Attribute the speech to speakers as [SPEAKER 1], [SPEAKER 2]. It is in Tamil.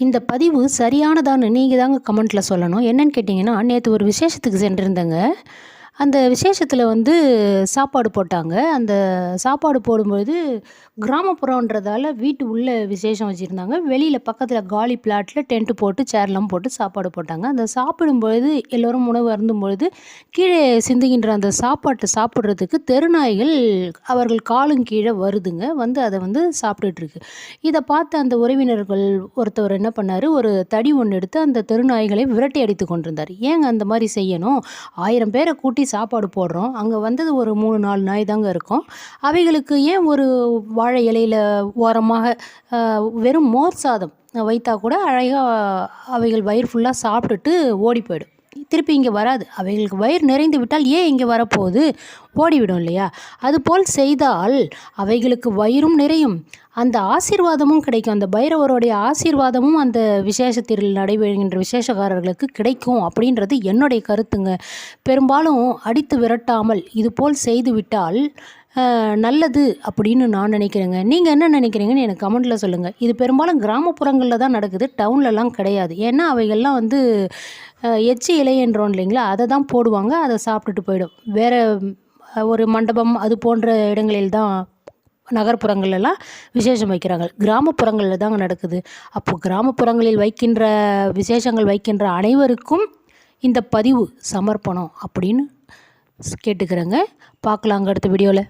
[SPEAKER 1] இந்த பதிவு சரியானதான்னு நீங்கள் தாங்க கமெண்ட்டில் சொல்லணும். என்னன்னு கேட்டிங்கன்னா, நேற்று ஒரு விசேஷத்துக்கு சென்றிருந்தேங்க. அந்த விசேஷத்தில் வந்து சாப்பாடு போட்டாங்க. அந்த சாப்பாடு போடும்பொழுது கிராமப்புறம்ன்றதால வீட்டு உள்ள விசேஷம் வச்சுருந்தாங்க. வெளியில் பக்கத்தில் காலி பிளாட்டில் டென்ட்டு போட்டு சேர்லாம் போட்டு சாப்பாடு போட்டாங்க. அந்த சாப்பிடும்பொழுது எல்லோரும் உணவு அருந்தும்பொழுது கீழே சிந்துகின்ற அந்த சாப்பாட்டை சாப்பிட்றதுக்கு தெருநாய்கள் அவர்கள் காலும் கீழே வருதுங்க. வந்து அதை வந்து சாப்பிட்டுட்ருக்கு. இதை பார்த்து அந்த உறவினர்கள் ஒருத்தவர் என்ன பண்ணார், ஒரு தடி ஒன்று எடுத்து அந்த தெருநாய்களை விரட்டி அடித்து கொண்டிருந்தார். ஏங்க அந்த மாதிரி செய்யணும்? 1000 பேரை கூட்டி சாப்பாடு போடுறோம். அங்கே வந்தது ஒரு 3, 4 நாய் தாங்க இருக்கும். அவைகளுக்கு ஏன் ஒரு வாழை இலையில ஓரமாக வெறும் மோர் சாதம் வைத்தா கூட அழகாக அவைகள் வயிறு ஃபுல்லாக சாப்பிட்டுட்டு ஓடி போயிடும். திருப்பி இங்கே வராது. அவைகளுக்கு வயிறு நிறைந்து விட்டால் ஏன் இங்கே வரப்போகுது? ஓடிவிடும் இல்லையா? அதுபோல் செய்தால் அவைகளுக்கு வயிறும் நிறையும், அந்த ஆசீர்வாதமும் கிடைக்கும். அந்த பைரவருடைய ஆசீர்வாதமும் அந்த விசேஷத்தில் நடைபெறுகின்ற விசேஷக்காரர்களுக்கு கிடைக்கும் அப்படின்றது என்னுடைய கருத்துங்க. பெரும்பாலும் அடித்து விரட்டாமல் இதுபோல் செய்துவிட்டால் நல்லது அப்படின்னு நான் நினைக்கிறேங்க. நீங்கள் என்ன நினைக்கிறீங்கன்னு எனக்கு கமெண்ட்டில் சொல்லுங்கள். இது பெரும்பாலும் கிராமப்புறங்களில் தான் நடக்குது, டவுன்லலாம் கிடையாது. ஏன்னா அவைகள்லாம் வந்து எச்சி இலைன்றோம் இல்லைங்களா, அதை தான் போடுவாங்க, அதை சாப்பிட்டுட்டு போயிடும். வேறு ஒரு மண்டபம் அது போன்ற இடங்களில் தான் நகர்ப்புறங்கள்லாம் விசேஷம் வைக்கிறாங்க. கிராமப்புறங்களில் தாங்க நடக்குது. அப்போது கிராமப்புறங்களில் வைக்கின்ற விசேஷங்கள் வைக்கின்ற அனைவருக்கும் இந்த பதிவு சமர்ப்பணம் அப்படின்னு கேட்டுக்கிறேங்க. பார்க்கலாங்க அடுத்த வீடியோவில்.